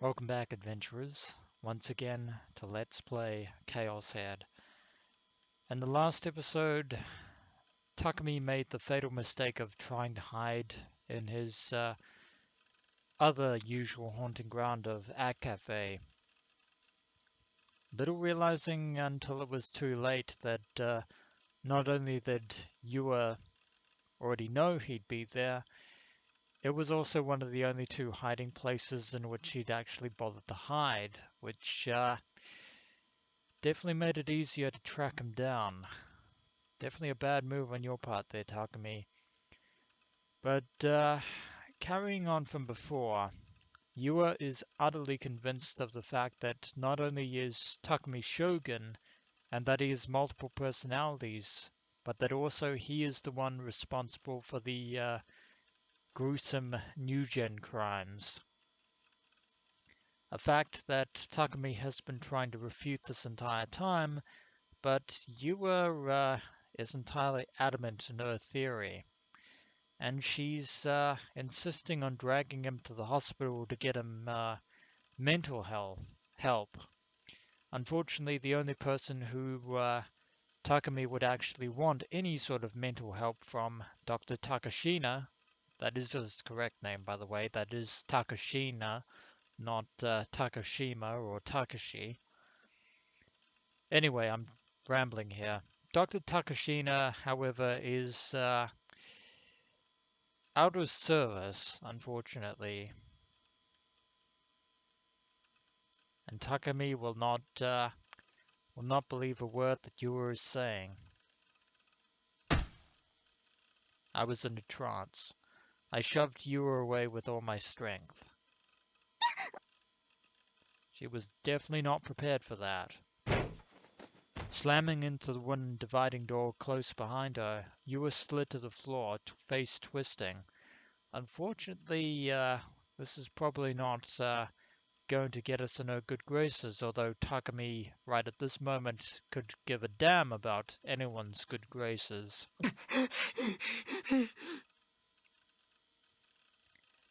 Welcome back, adventurers, once again to Let's Play ChäoS. In the last episode, Takumi made the fatal mistake of trying to hide in his other usual haunting ground of A Cafe, little realizing until it was too late that not only did Yua already know he'd be there, it was also one of the only two hiding places in which he'd actually bothered to hide, which definitely made it easier to track him down. Definitely a bad move on your part there, Takumi. But carrying on from before, Yua is utterly convinced of the fact that not only is Takumi Shogun and that he has multiple personalities, but that also he is the one responsible for the gruesome new-gen crimes. A fact that Takumi has been trying to refute this entire time, but Yua is entirely adamant in her theory, and she's insisting on dragging him to the hospital to get him mental health help. Unfortunately, the only person who Takumi would actually want any sort of mental help from, Dr. Takashina, that is his correct name, by the way, that is Takashina, not Takashima or Takashi. Anyway, I'm rambling here. Dr. Takashina, however, is out of service, unfortunately, and Takumi will not believe a word that Yua is saying. I was in a trance. I shoved Yua away with all my strength. She was definitely not prepared for that. Slamming into the wooden dividing door close behind her, Yua slid to the floor, face twisting. Unfortunately, this is probably not going to get us in her good graces, although Takumi, right at this moment, could give a damn about anyone's good graces.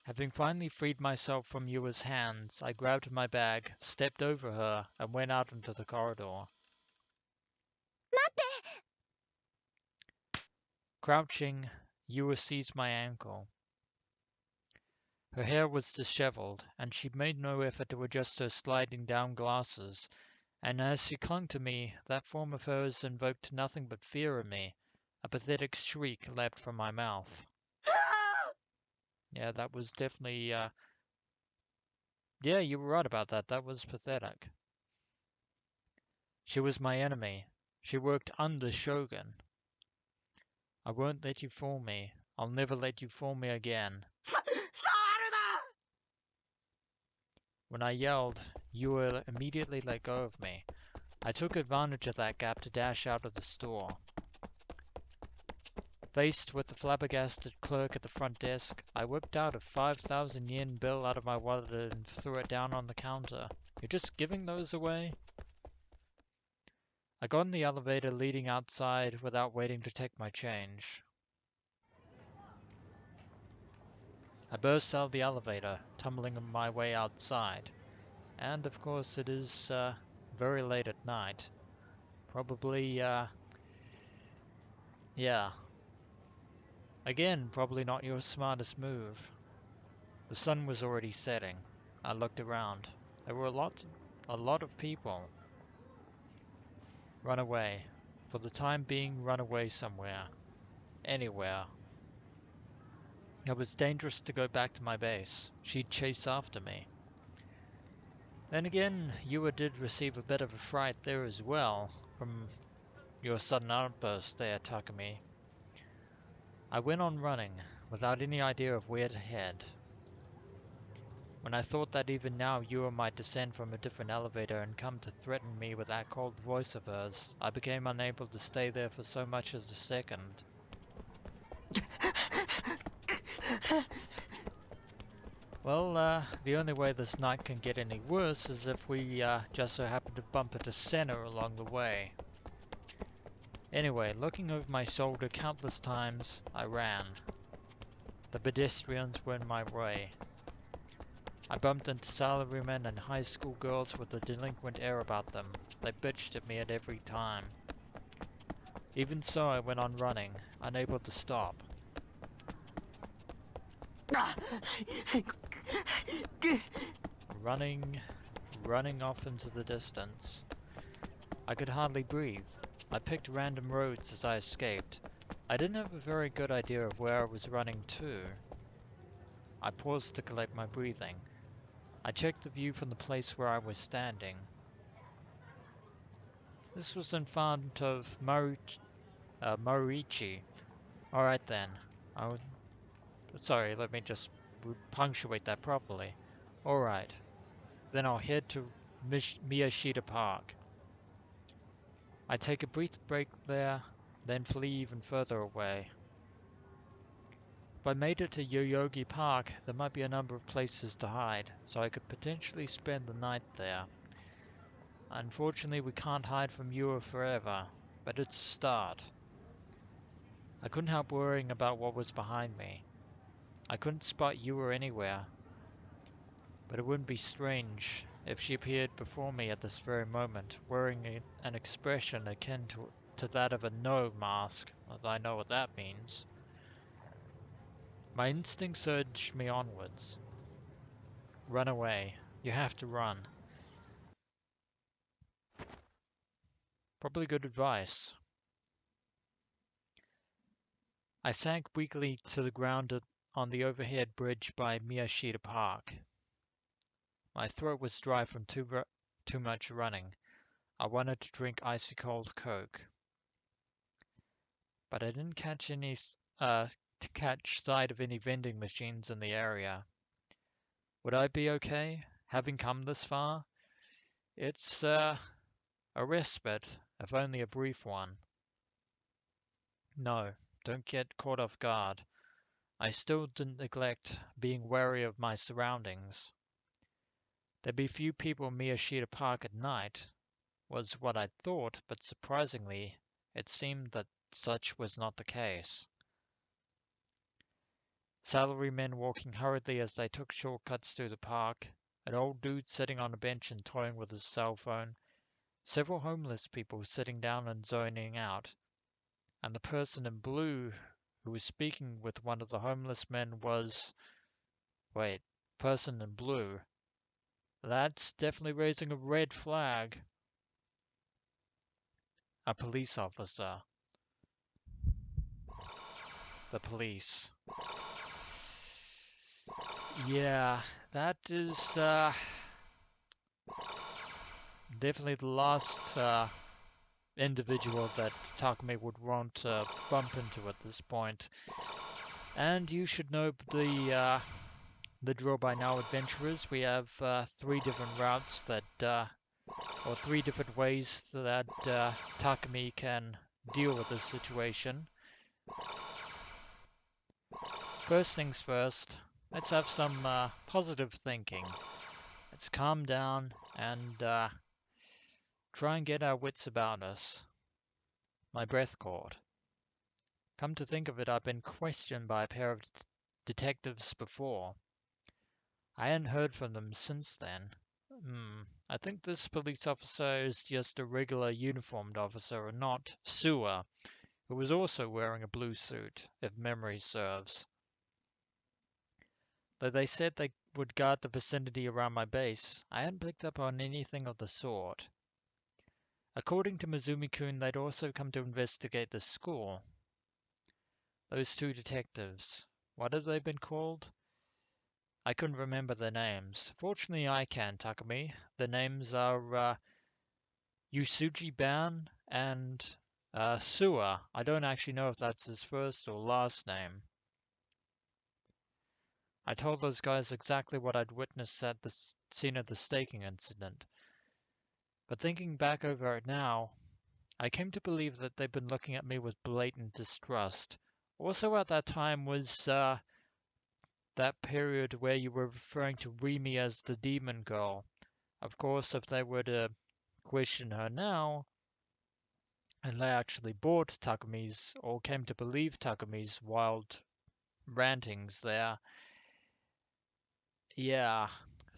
Having finally freed myself from Yua's hands, I grabbed my bag, stepped over her, and went out into the corridor. Crouching, Yua seized my ankle. Her hair was disheveled, and she made no effort to adjust her sliding down glasses, and as she clung to me, that form of hers invoked nothing but fear in me. A pathetic shriek leapt from my mouth. Yeah, that was definitely, yeah, you were right about that. That was pathetic. She was my enemy. She worked under Shogun. I won't let you fool me. I'll never let you fool me again. When I yelled, Yua immediately let go of me. I took advantage of that gap to dash out of the store. Faced with the flabbergasted clerk at the front desk, I whipped out a 5,000 yen bill out of my wallet and threw it down on the counter. You're just giving those away? I got in the elevator leading outside without waiting to take my change. I burst out of the elevator, tumbling my way outside. And of course it is very late at night. Probably, yeah. Again, probably not your smartest move. The sun was already setting. I looked around. There were a lot of people. Run away. For the time being, run away somewhere. Anywhere. It was dangerous to go back to my base. She'd chase after me. Then again, Yua did receive a bit of a fright there as well, from your sudden outburst there, Takumi. I went on running, without any idea of where to head. When I thought that even now Yua might descend from a different elevator and come to threaten me with that cold voice of hers, I became unable to stay there for so much as a second. Well, the only way this night can get any worse is if we just so happen to bump into Senna along the way. Anyway, looking over my shoulder countless times, I ran. The pedestrians were in my way. I bumped into salarymen and high school girls with a delinquent air about them. They bitched at me at every time. Even so, I went on running, unable to stop. Running, running off into the distance. I could hardly breathe. I picked random roads as I escaped. I didn't have a very good idea of where I was running to. I paused to collect my breathing. I checked the view from the place where I was standing. This was in front of Morichi. Alright then. Sorry, let me just punctuate that properly. Alright. Then I'll head to Miyashita Park. I take a brief break there, then flee even further away. If I made it to Yoyogi Park, there might be a number of places to hide, so I could potentially spend the night there. Unfortunately, we can't hide from Yua forever, but it's a start. I couldn't help worrying about what was behind me. I couldn't spot Yua anywhere, but it wouldn't be strange if she appeared before me at this very moment, wearing an expression akin to that of a no mask, as I know what that means. My instincts urged me onwards. Run away. You have to run. Probably good advice. I sank weakly to the ground on the overhead bridge by Miyashita Park. My throat was dry from too much running. I wanted to drink icy cold Coke, but I didn't catch sight of any vending machines in the area. Would I be okay, having come this far? It's a respite, if only a brief one. No, don't get caught off guard. I still didn't neglect being wary of my surroundings. There'd be few people in Miyashita Park at night, was what I thought, but surprisingly, it seemed that such was not the case. Salarymen walking hurriedly as they took shortcuts through the park, an old dude sitting on a bench and toying with his cell phone, several homeless people sitting down and zoning out, and the person in blue who was speaking with one of the homeless men was... Wait, person in blue. That's definitely raising a red flag. A police officer. The police. Yeah, that is definitely the last individual that Takumi would want to bump into at this point. And you should know the drill by now, adventurers. We have three different routes that, or three different ways that Takumi can deal with this situation. First things first, let's have some positive thinking. Let's calm down and try and get our wits about us. My breath caught. Come to think of it, I've been questioned by a pair of detectives before. I hadn't heard from them since then. I think this police officer is just a regular uniformed officer and not Suwa, who was also wearing a blue suit, if memory serves. Though they said they would guard the vicinity around my base, I hadn't picked up on anything of the sort. According to Mizumi-kun, they'd also come to investigate the school. Those two detectives, what had they been called? I couldn't remember their names. Fortunately, I can, Takumi. The names are Yusuji Ban and Suwa. I don't actually know if that's his first or last name. I told those guys exactly what I'd witnessed at the scene of the staking incident. But thinking back over it now, I came to believe that they'd been looking at me with blatant distrust. Also at that time was that period where you were referring to Rimi as the demon girl. Of course, if they were to question her now, and they actually bought Takumi's, or came to believe Takumi's wild rantings there, yeah,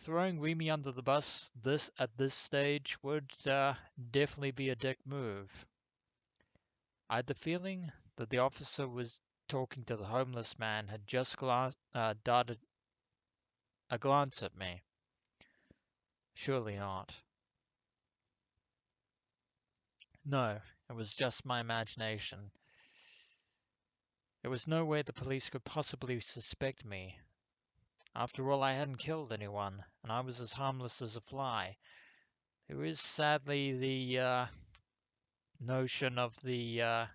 throwing Remy under the bus at this stage would definitely be a dick move. I had the feeling that the officer was talking to the homeless man had just darted a glance at me. Surely not. No, it was just my imagination. There was no way the police could possibly suspect me. After all, I hadn't killed anyone, and I was as harmless as a fly. There is sadly the notion of the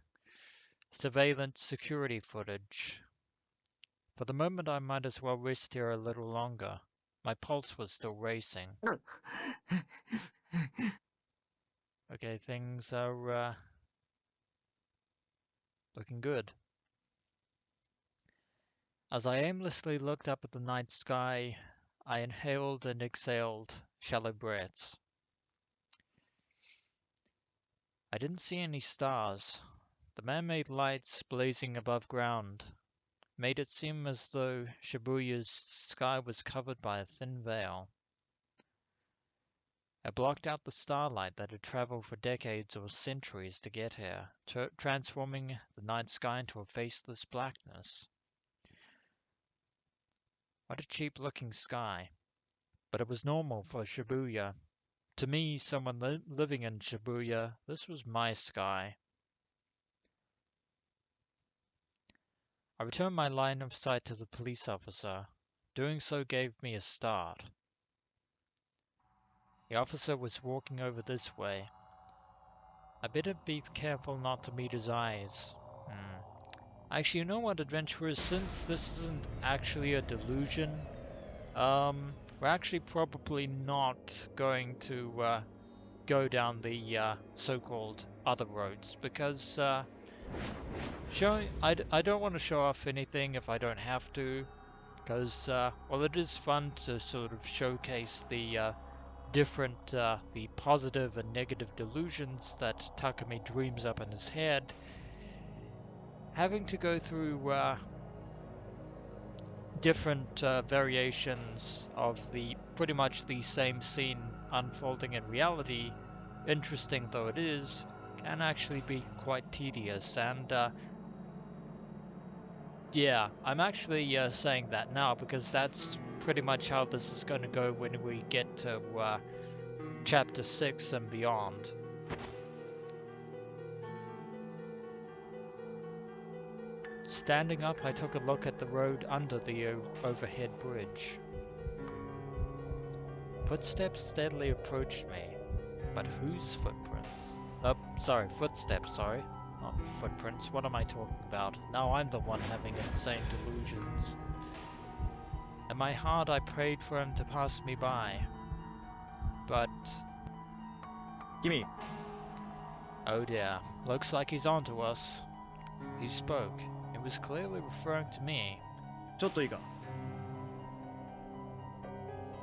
surveillance security footage. For the moment, I might as well rest here a little longer. My pulse was still racing. Okay, things are looking good. As I aimlessly looked up at the night sky, I inhaled and exhaled shallow breaths. I didn't see any stars. The man-made lights blazing above ground made it seem as though Shibuya's sky was covered by a thin veil. It blocked out the starlight that had traveled for decades or centuries to get here, transforming the night sky into a faceless blackness. What a cheap-looking sky. But it was normal for Shibuya. To me, someone living in Shibuya, this was my sky. I returned my line of sight to the police officer. Doing so gave me a start. The officer was walking over this way. I better be careful not to meet his eyes. Actually, you know what, adventurers? Since this isn't actually a delusion, we're actually probably not going to go down the so-called other roads because I don't want to show off anything if I don't have to, because well, it is fun to sort of showcase the the positive and negative delusions that Takumi dreams up in his head. Having to go through different variations of the pretty much the same scene unfolding in reality, interesting though it is, can actually be quite tedious. And yeah, I'm actually saying that now because that's pretty much how this is going to go when we get to chapter 6 and beyond. Standing up, I took a look at the road under the overhead bridge. Footsteps steadily approached me, but whose footprints? Footsteps, sorry. Not footprints, what am I talking about? Now I'm the one having insane delusions. In my heart I prayed for him to pass me by. But... Kimi. Oh dear, looks like he's onto us. He spoke. He was clearly referring to me. ちょっといいか?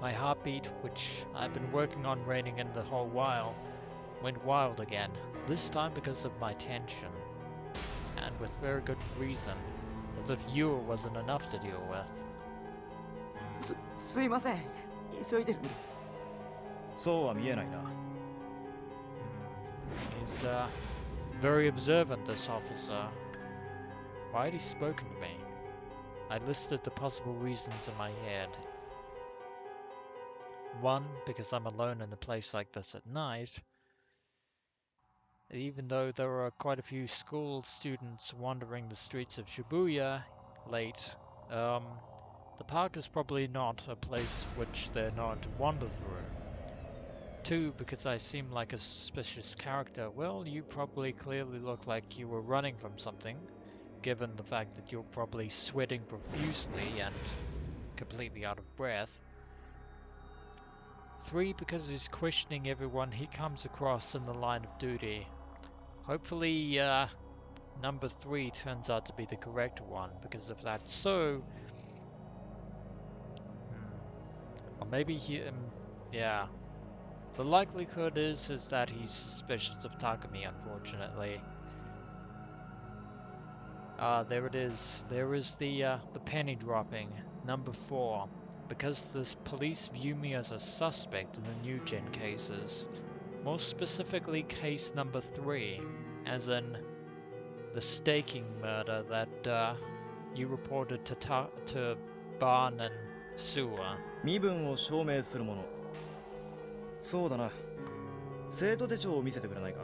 My heartbeat, which I've been working on reining in the whole while, went wild again, this time because of my tension. And with very good reason, as if you wasn't enough to deal with. すいません。急いでるんで。そうは見えないな。He's very observant, this officer. Why had he spoken to me? I listed the possible reasons in my head. 1, because I'm alone in a place like this at night. Even though there are quite a few school students wandering the streets of Shibuya late, the park is probably not a place which they're known to wander through. 2, because I seem like a suspicious character. Well, you probably clearly look like you were running from something, given the fact that you're probably sweating profusely and completely out of breath. 3, because he's questioning everyone he comes across in the line of duty. Hopefully, number 3 turns out to be the correct one, because if that's so... Or maybe yeah. The likelihood is that he's suspicious of Takumi, unfortunately. There it is. There is the penny dropping. Number 4. because the police view me as a suspect in the new gen cases. More specifically, case number 3, as in the staking murder that you reported to Barn and Sewer. 身分を証明するもの。そうだな。生徒手帳を見せてくれないか。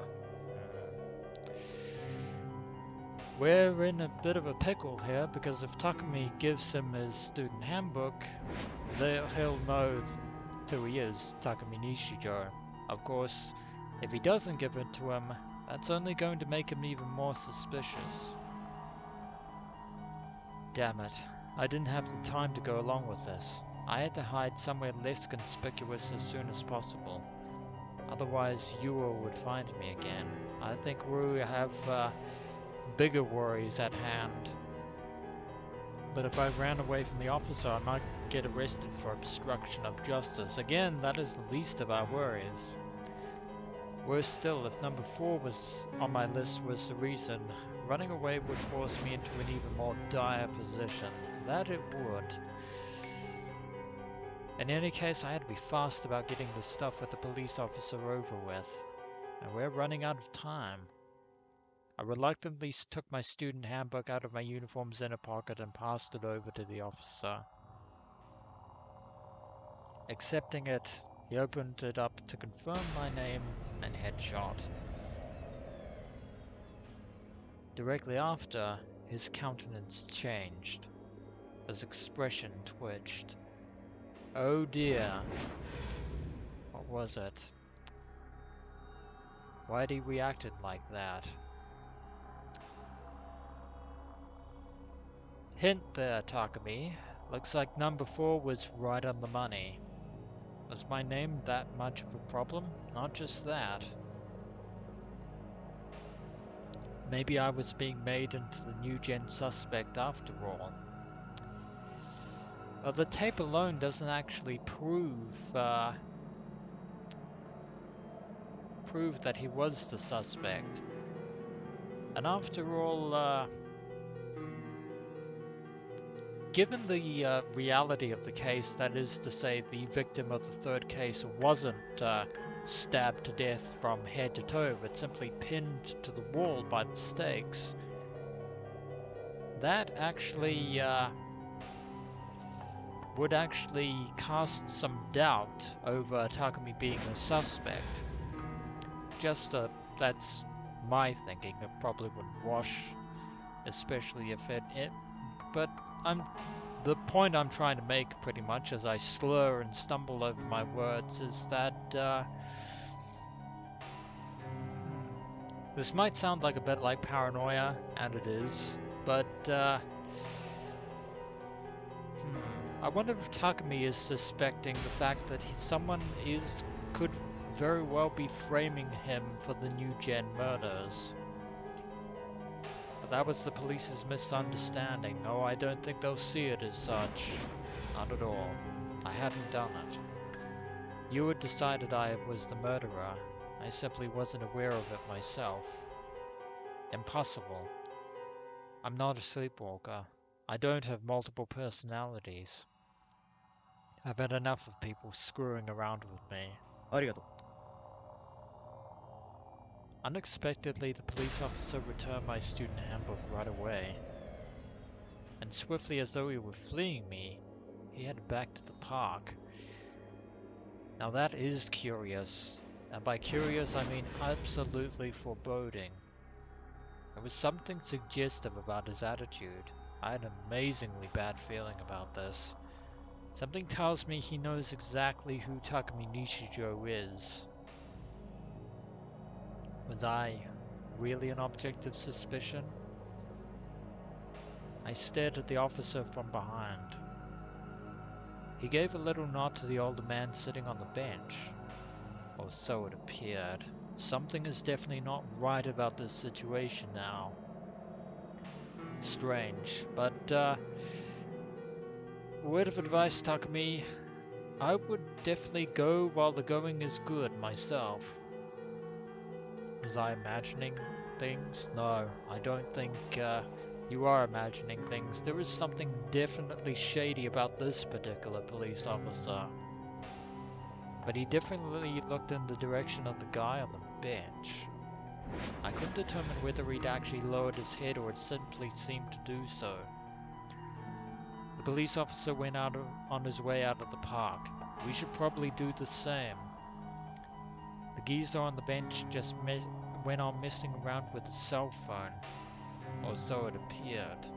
We're in a bit of a pickle here because if Takumi gives him his student handbook, he'll know who he is, Takumi Nishijo. Of course, if he doesn't give it to him, that's only going to make him even more suspicious. Damn it, I didn't have the time to go along with this. I had to hide somewhere less conspicuous as soon as possible. Otherwise, Yua would find me again. I think we have bigger worries at hand. But if I ran away from the officer, I might get arrested for obstruction of justice. Again, that is the least of our worries. Worse still, if number 4 was on my list was the reason, running away would force me into an even more dire position. That it would. In any case, I had to be fast about getting the stuff with the police officer over with. And we're running out of time. I reluctantly took my student handbook out of my uniform's inner pocket and passed it over to the officer. Accepting it, he opened it up to confirm my name and headshot. Directly after, his countenance changed. His expression twitched. Oh dear. What was it? Why'd he reacted like that? Hint there, Takumi. Looks like number 4 was right on the money. Was my name that much of a problem? Not just that. Maybe I was being made into the new gen suspect after all. Well, the tape alone doesn't actually prove that he was the suspect. And after all, given the reality of the case, that is to say the victim of the 3rd case wasn't stabbed to death from head to toe, but simply pinned to the wall by the stakes, that actually would actually cast some doubt over Takumi being a suspect. That's my thinking. It probably wouldn't wash, especially if but the point I'm trying to make pretty much as I slur and stumble over my words is that this might sound like a bit like paranoia, and it is, but I wonder if Takumi is suspecting the fact that someone could very well be framing him for the new gen murders. But that was the police's misunderstanding. No, I don't think they'll see it as such. Not at all. I hadn't done it. You had decided I was the murderer. I simply wasn't aware of it myself. Impossible. I'm not a sleepwalker. I don't have multiple personalities. I've had enough of people screwing around with me. ありがとう。Unexpectedly, the police officer returned my student handbook right away. And swiftly as though he were fleeing me, he headed back to the park. Now that is curious. And by curious, I mean absolutely foreboding. There was something suggestive about his attitude. I had an amazingly bad feeling about this. Something tells me he knows exactly who Takumi Nishijo is. Was I really an object of suspicion? I stared at the officer from behind. He gave a little nod to the older man sitting on the bench. Or so it appeared. Something is definitely not right about this situation now. Strange, but word of advice, Takumi. I would definitely go while the going is good myself. Was I imagining things? No, I don't think You are imagining things. There is something definitely shady about this particular police officer. But he definitely looked in the direction of the guy on the bench. I couldn't determine whether he'd actually lowered his head or had simply seemed to do so. The police officer went out on his way out of the park. We should probably do the same. The geezer on the bench just went on messing around with his cell phone, or so it appeared.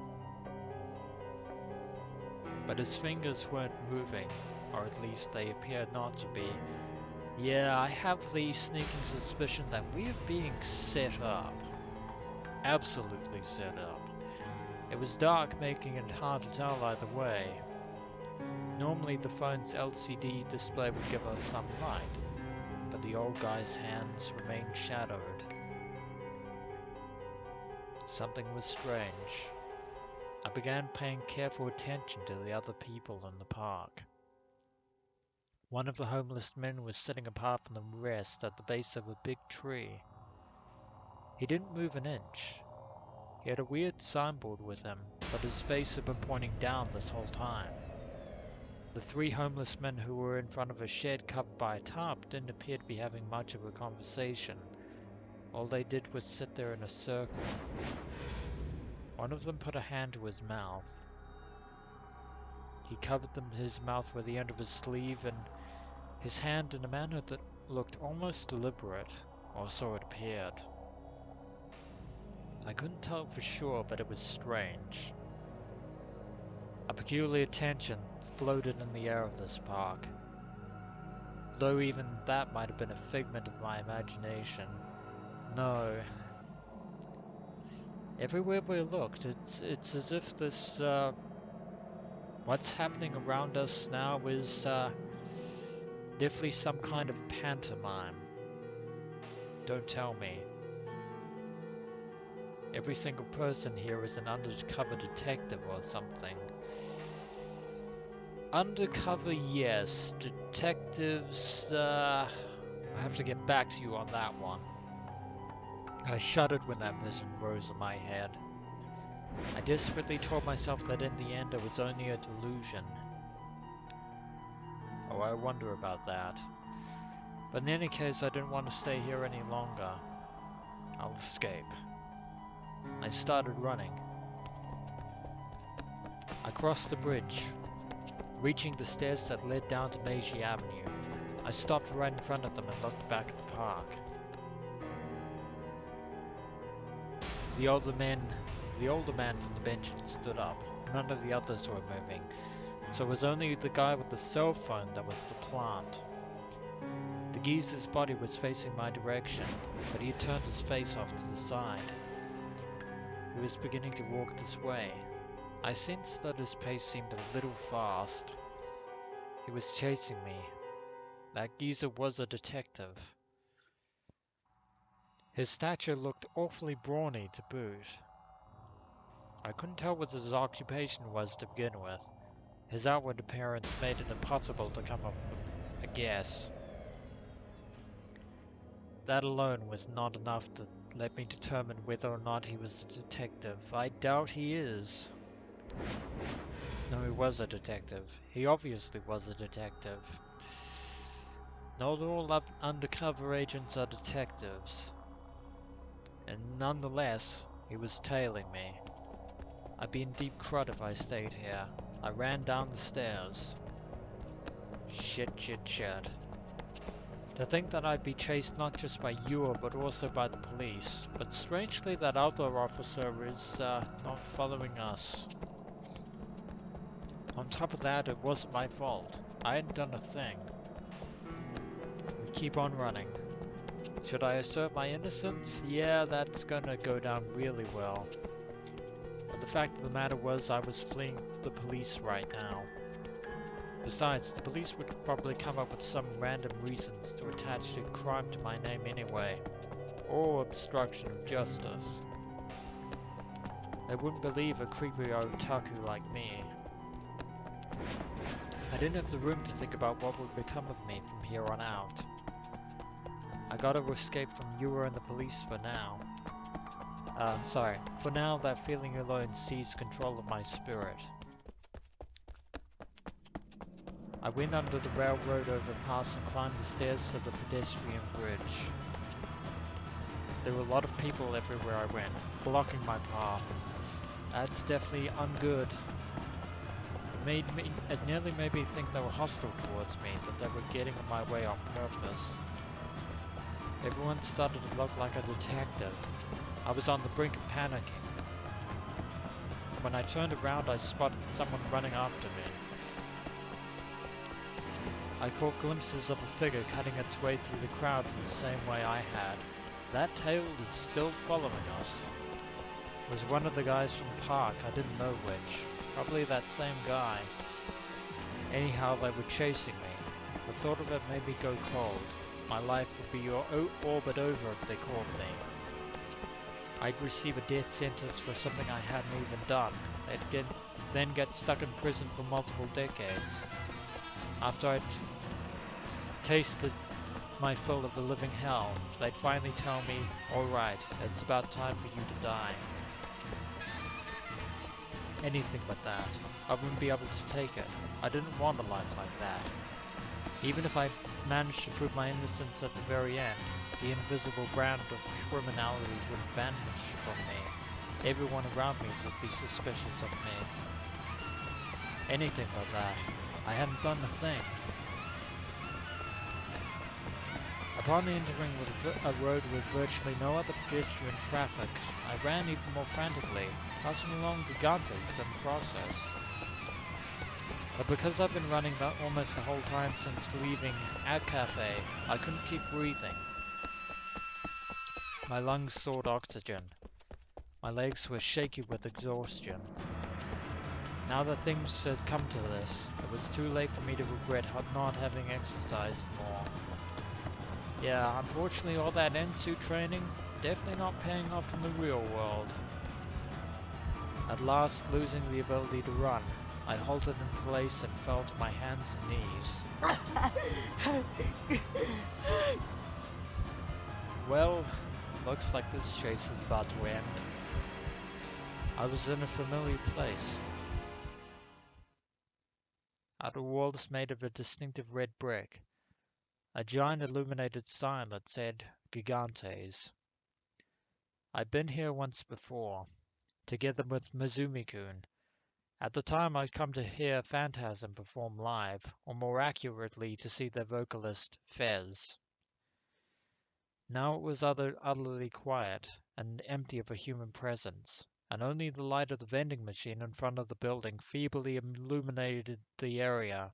But his fingers weren't moving, or at least they appeared not to be. Yeah, I have the sneaking suspicion that we are being set up. Absolutely set up. It was dark, making it hard to tell either way. Normally the phone's LCD display would give us some light, but the old guy's hands remained shadowed. Something was strange. I began paying careful attention to the other people in the park. One of the homeless men was sitting apart from the rest at the base of a big tree. He didn't move an inch. He had a weird signboard with him, but his face had been pointing down this whole time. The three homeless men who were in front of a shed covered by a tarp didn't appear to be having much of a conversation. All they did was sit there in a circle. One of them put a hand to his mouth. He covered his mouth with the end of his sleeve and his hand in a manner that looked almost deliberate, or so it appeared. I couldn't tell for sure, but it was strange. A peculiar tension floated in the air of this park, though even that might have been a figment of my imagination. No. Everywhere we looked, it's as if this, what's happening around us now is, definitely some kind of pantomime. Don't tell me. Every single person here is an undercover detective or something. Undercover, yes. Detectives, I have to get back to you on that one. I shuddered when that vision rose in my head. I desperately told myself that in the end it was only a delusion. Oh, I wonder about that. But in any case, I didn't want to stay here any longer. I'll escape. I started running. I crossed the bridge, reaching the stairs that led down to Meiji Avenue. I stopped right in front of them and looked back at the park. The older man from the bench had stood up. None of the others were moving, so it was only the guy with the cell phone that was the plant. The geezer's body was facing my direction, but he had turned his face off to the side. He was beginning to walk this way. I sensed that his pace seemed a little fast. He was chasing me. That geezer was a detective. His stature looked awfully brawny to boot. I couldn't tell what his occupation was to begin with. His outward appearance made it impossible to come up with a guess. That alone was not enough to let me determine whether or not he was a detective. I doubt he is. No, he was a detective. He obviously was a detective. Not all undercover agents are detectives. And nonetheless, he was tailing me. I'd be in deep crud if I stayed here. I ran down the stairs. Shit. To think that I'd be chased not just by you, but also by the police. But strangely, that other officer is not following us. On top of that, it wasn't my fault. I hadn't done a thing. We keep on running. Should I assert my innocence? Yeah, that's gonna go down really well. But the fact of the matter was, I was fleeing the police right now. Besides, the police would probably come up with some random reasons to attach a crime to my name anyway. Or obstruction of justice. They wouldn't believe a creepy otaku like me. I didn't have the room to think about what would become of me from here on out. I gotta escape from you and the police for now. Sorry. For now, that feeling alone seized control of my spirit. I went under the railroad overpass and climbed the stairs to the pedestrian bridge. There were a lot of people everywhere I went, blocking my path. That's definitely ungood. It nearly made me think they were hostile towards me, that they were getting in my way on purpose. Everyone started to look like a detective. I was on the brink of panicking. When I turned around, I spotted someone running after me. I caught glimpses of a figure cutting its way through the crowd in the same way I had. That tail is still following us. It was one of the guys from the park, I didn't know which. Probably that same guy. Anyhow, they were chasing me. The thought of it made me go cold. My life would be all but over if they caught me. I'd receive a death sentence for something I hadn't even done. I'd then get stuck in prison for multiple decades. After I'd tasted my fill of the living hell, they'd finally tell me, alright, it's about time for you to die. Anything but that. I wouldn't be able to take it. I didn't want a life like that. Even if I managed to prove my innocence at the very end, the invisible brand of criminality would vanish from me. Everyone around me would be suspicious of me. Anything but that. I hadn't done a thing. Upon entering a road with virtually no other pedestrian traffic, I ran even more frantically, passing along gigantes in the process. But because I've been running almost the whole time since leaving our cafe, I couldn't keep breathing. My lungs sought oxygen. My legs were shaky with exhaustion. Now that things had come to this, it was too late for me to regret not having exercised more. Yeah, unfortunately all that end-suit training, definitely not paying off in the real world. At last, losing the ability to run, I halted in place and fell to my hands and knees. Well, looks like this chase is about to end. I was in a familiar place. Outer walls made of a distinctive red brick. A giant illuminated sign that said Gigantes. I'd been here once before, together with Mizumi-kun. At the time I'd come to hear Phantasm perform live, or more accurately to see their vocalist, Fez. Now it was utterly quiet and empty of a human presence, and only the light of the vending machine in front of the building feebly illuminated the area.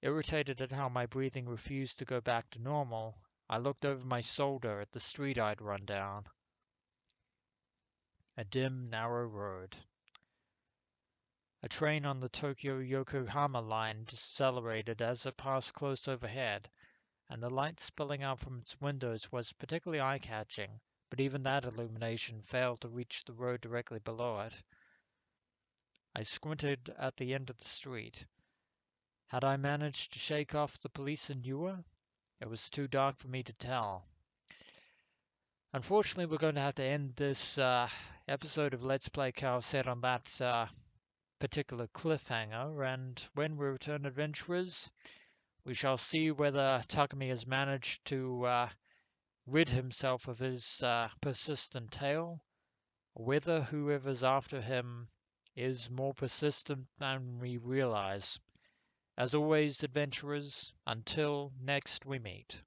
Irritated at how my breathing refused to go back to normal, I looked over my shoulder at the street I'd run down. A dim, narrow road. A train on the Tokyo-Yokohama line decelerated as it passed close overhead, and the light spilling out from its windows was particularly eye-catching, but even that illumination failed to reach the road directly below it. I squinted at the end of the street. Had I managed to shake off the police in Ua? It was too dark for me to tell. Unfortunately, we're going to have to end this episode of Let's Play ChäoS on that particular cliffhanger, and when we return, adventurers, we shall see whether Takumi has managed to rid himself of his persistent tail, or whether whoever's after him is more persistent than we realize. As always, adventurers, until next we meet.